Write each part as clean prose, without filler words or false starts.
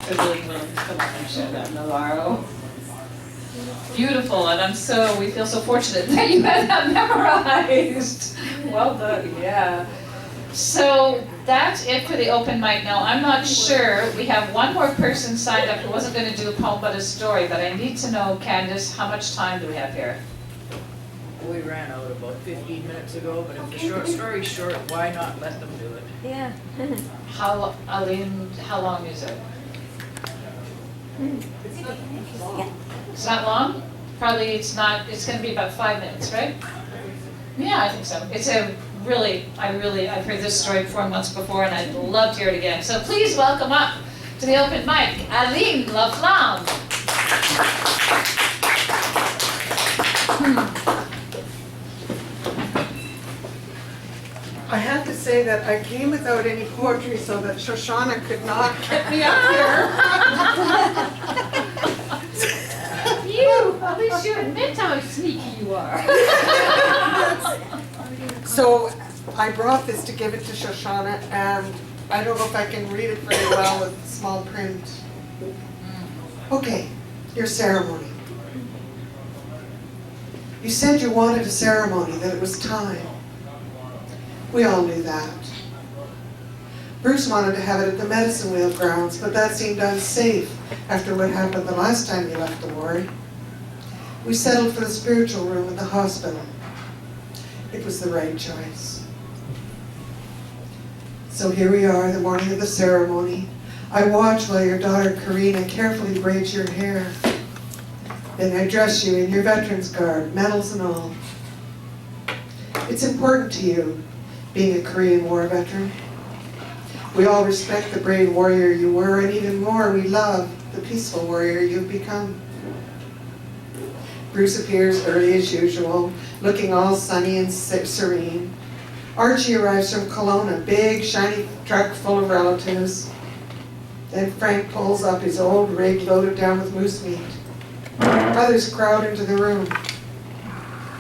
for being willing to come up and share that, Navarro. Beautiful, and we feel so fortunate that you had that memorized. Well done, yeah. So that's it for the open mic. Now, I'm not sure, we have one more person signed up who wasn't going to do a poem but a story, but I need to know, Candace, how much time do we have here? We ran out about 15 minutes ago, but if the short story's short, why not let them do it? Yeah. Aline, how long is it? It's not long? Probably it's not, it's going to be about 5 minutes, right? Yeah, I think so. It's a really, I've heard this story once before, and I'd love to hear it again. So please welcome up to the open mic, Aline Laflamme. I have to say that I came without any poetry so that Shoshana could not get me up here. You, at least you admit how sneaky you are. So I brought this to give it to Shoshana, and I don't know if I can read it very well with small print. Okay, your ceremony. You said you wanted a ceremony, that it was time. We all knew that. Bruce wanted to have it at the Medicine Wheel grounds, but that seemed unsafe after what happened the last time you left the ward. We settled for the spiritual room at the hospital. It was the right choice. So here we are, the morning of the ceremony. I watch while your daughter Karina carefully braids your hair. Then I dress you in your veteran's garb, medals and all. It's important to you, being a Korean War veteran. We all respect the brave warrior you were, and even more, we love the peaceful warrior you've become. Bruce appears early as usual, looking all sunny and serene. Archie arrives from Kelowna, a big, shiny truck full of relatives. Then Frank pulls up his old rig loaded down with moose meat. Others crowd into the room.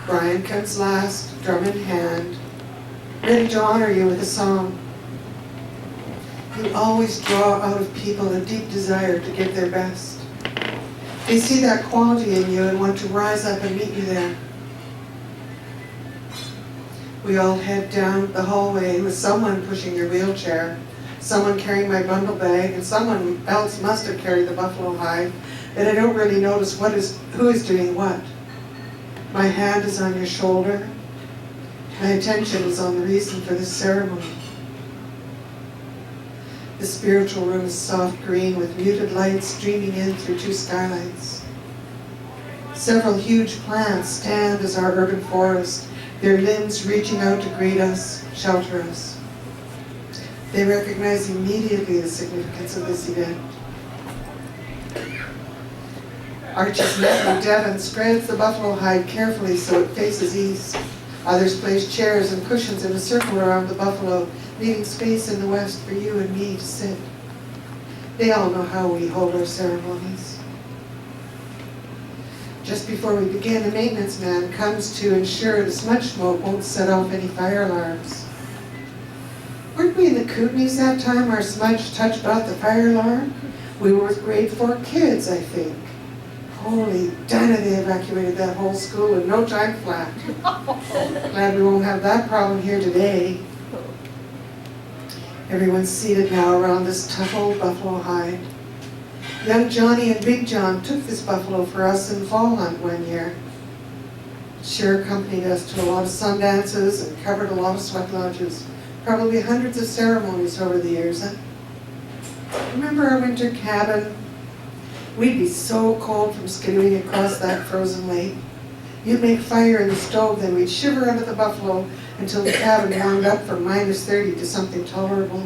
Brian comes last, drum in hand, ready to honor you with a song. You always draw out of people a deep desire to give their best. They see that quality in you and want to rise up and meet you there. We all head down the hallway with someone pushing your wheelchair, someone carrying my bundle bag, and someone else must have carried the buffalo hide, and I don't really notice who is doing what. My hand is on your shoulder. My attention is on the reason for this ceremony. The spiritual room is soft green with muted lights streaming in through two skylights. Several huge plants stand as our urban forest, their limbs reaching out to greet us, shelter us. They recognize immediately the significance of this event. Archie's nephew Devon spreads the buffalo hide carefully so it faces east. Others place chairs and cushions in a circle around the buffalo, leaving space in the west for you and me to sit. They all know how we hold our ceremonies. Just before we begin, a maintenance man comes to ensure the smudge smoke won't set off any fire alarms. Weren't we in the Kootenays that time our smudge touched off the fire alarm? We were with grade 4 kids, I think. Holy Dinah, they evacuated that whole school in no time flat. Glad we won't have that problem here today. Everyone's seated now around this tough old buffalo hide. Young Johnny and Big John took this buffalo for us in fall hunt one year. It sure accompanied us to a lot of sun dances and covered a lot of sweat lodges. Probably hundreds of ceremonies over the years. Remember our winter cabin? We'd be so cold from skidooing across that frozen lake. You'd make fire in the stove, then we'd shiver under the buffalo until the cabin warmed up from -30 to something tolerable.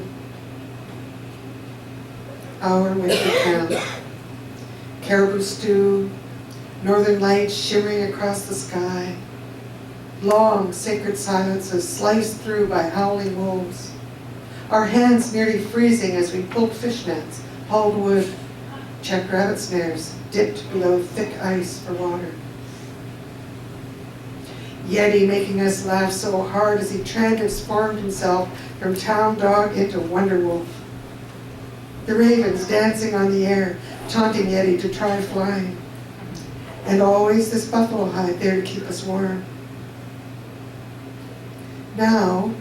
Our winter camp. Caribou stew, northern lights shimmering across the sky. Long, sacred silences sliced through by howling wolves. Our hands nearly freezing as we pulled fishnets, hauled wood, checked rabbit snares, dipped below thick ice for water. Yeti making us laugh so hard as he transformed himself from town dog into wonder wolf. The ravens dancing on the air, taunting Yeti to try flying. And always this buffalo hide there to keep us warm. Now,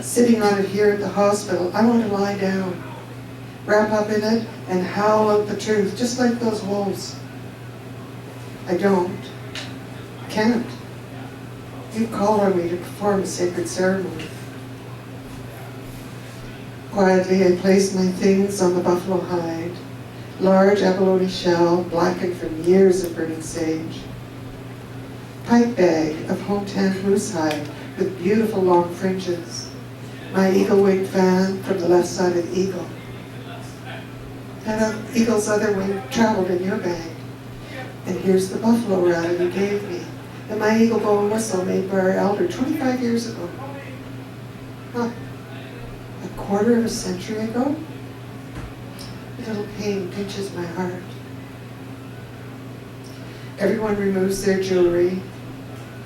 sitting on it here at the hospital, I want to lie down, wrap up in it, and howl out the truth, just like those wolves. I don't. Can't. You call on me to perform a sacred ceremony. Quietly, I place my things on the buffalo hide, large abalone shell, blackened from years of burning sage. Pipe bag of home-tanned moose hide with beautiful long fringes. My eagle wing fan from the left side of the eagle. That eagle's other wing traveled in your bag. And here's the buffalo rattle you gave me, and my eagle bow and whistle made by our elder 25 years ago. Huh. A quarter of a century ago? A little pain pinches my heart. Everyone removes their jewelry.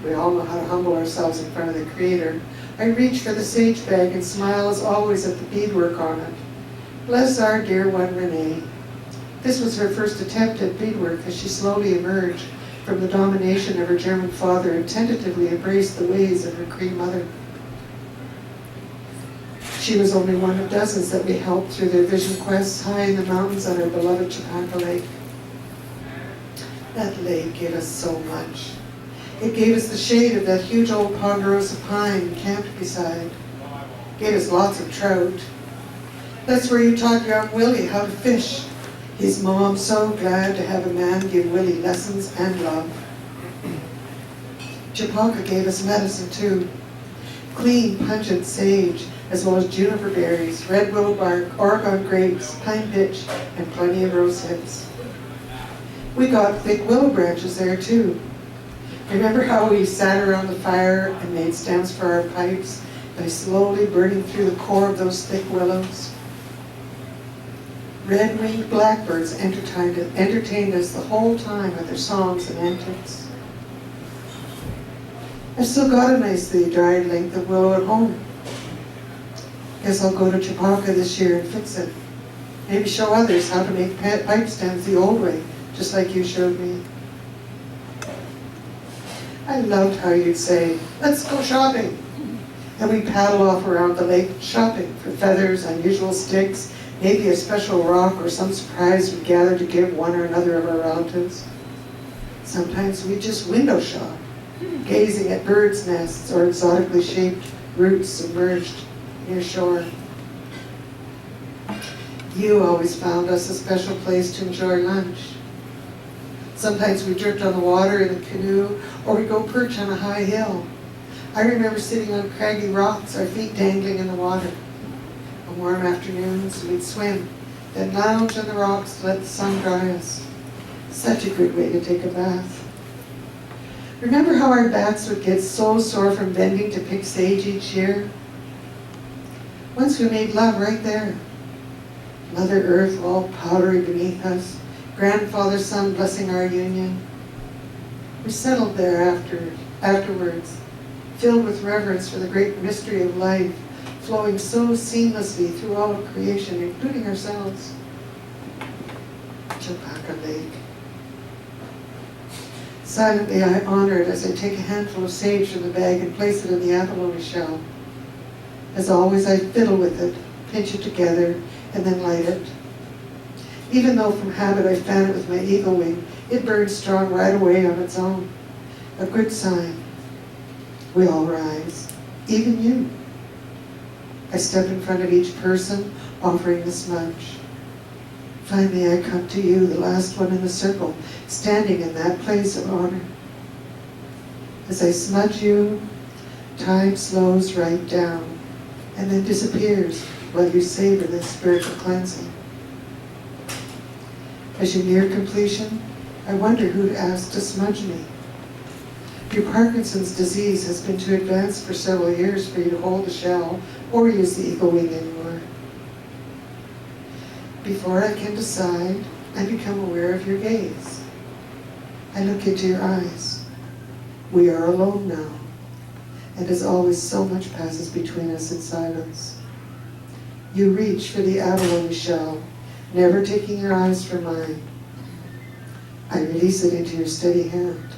We all know how to humble ourselves in front of the Creator. I reach for the sage bag and smile as always at the beadwork on it. Bless our dear one, Renee. This was her first attempt at beadwork as she slowly emerged from the domination of her German father and tentatively embraced the ways of her Cree mother. She was only one of dozens that we helped through their vision quests high in the mountains on our beloved Chapanca Lake. That lake gave us so much. It gave us the shade of that huge old ponderosa pine we camped beside. Gave us lots of trout. That's where you taught young Willie how to fish. His mom so glad to have a man give Willie lessons and love. Chapanca gave us medicine too. Clean, pungent sage, as well as juniper berries, red willow bark, Oregon grapes, pine pitch, and plenty of rose hips. We got thick willow branches there too. Remember how we sat around the fire and made stems for our pipes by slowly burning through the core of those thick willows? Red-winged blackbirds entertained us the whole time with their songs and antics. I've still got a nicely dried length of willow at home. Guess I'll go to Chapanca this year and fix it. Maybe show others how to make pipe stems the old way, just like you showed me. I loved how you'd say, "Let's go shopping." And we'd paddle off around the lake shopping for feathers, unusual sticks, maybe a special rock or some surprise we'd gather to give one or another of our relatives. Sometimes we'd just window shop, gazing at birds' nests or exotically shaped roots submerged near shore. You always found us a special place to enjoy lunch. Sometimes we drift on the water in a canoe, or we go perch on a high hill. I remember sitting on craggy rocks, our feet dangling in the water. On warm afternoons, we'd swim, then lounge on the rocks to let the sun dry us. Such a good way to take a bath. Remember how our backs would get so sore from bending to pick sage each year? Once we made love right there. Mother Earth all powdery beneath us, grandfather sun blessing our union. We settled there afterwards, filled with reverence for the great mystery of life, flowing so seamlessly through all of creation, including ourselves. Chapanca Lake. Silently I honor it as I take a handful of sage from the bag and place it in the abalone shell. As always, I fiddle with it, pinch it together, and then light it. Even though from habit I fan it with my eagle wing, it burns strong right away on its own. A good sign. We all rise, even you. I step in front of each person, offering the smudge. Finally, I come to you, the last one in the circle, standing in that place of honor. As I smudge you, time slows right down, and then disappears while you savor this spiritual cleansing. As you near completion, I wonder who to ask to smudge me. Your Parkinson's disease has been too advanced for several years for you to hold the shell or use the eagle wing anymore. Before I can decide, I become aware of your gaze. I look into your eyes. We are alone now, and as always, so much passes between us in silence. You reach for the abalone shell, never taking your eyes from mine. I release it into your steady hand.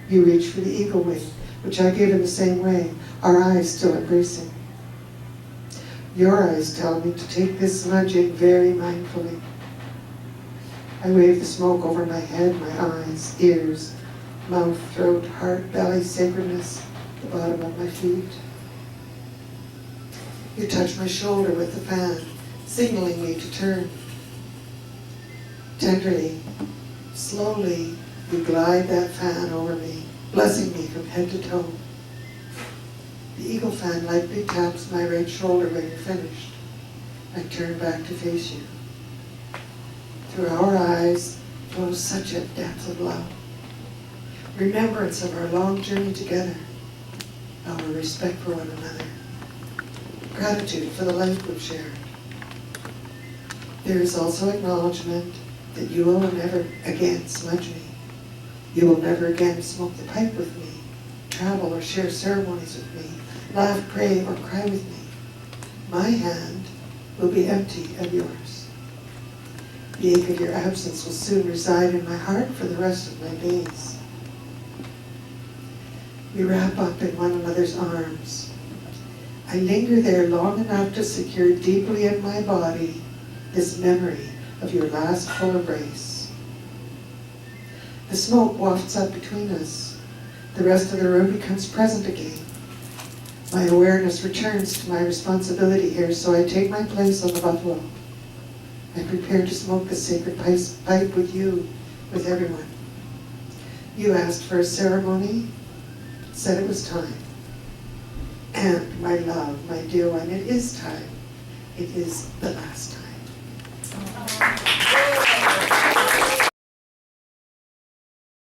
You reach for the eagle wing, which I give in the same way, our eyes still embracing. Your eyes tell me to take this smudging very mindfully. I wave the smoke over my head, my eyes, ears, mouth, throat, heart, belly, sacredness, the bottom of my feet. You touch my shoulder with the fan, signaling me to turn. Tenderly, slowly, you glide that fan over me, blessing me from head to toe. The eagle fan lightly taps my right shoulder when you're finished. I turn back to face you. Through our eyes flows such a depth of love, remembrance of our long journey together, our respect for one another, gratitude for the life we've shared. There is also acknowledgement that you will never again smudge me. You will never again smoke the pipe with me, travel or share ceremonies with me, laugh, pray, or cry with me. My hand will be empty of yours. The ache of your absence will soon reside in my heart for the rest of my days. We wrap up in one another's arms. I linger there long enough to secure deeply in my body this memory of your last full embrace. The smoke wafts up between us. The rest of the room becomes present again. My awareness returns to my responsibility here, so I take my place on the buffalo. I prepare to smoke the sacred pipe with you, with everyone. You asked for a ceremony, said it was time. And my love, my dear one, it is time. It is the last time.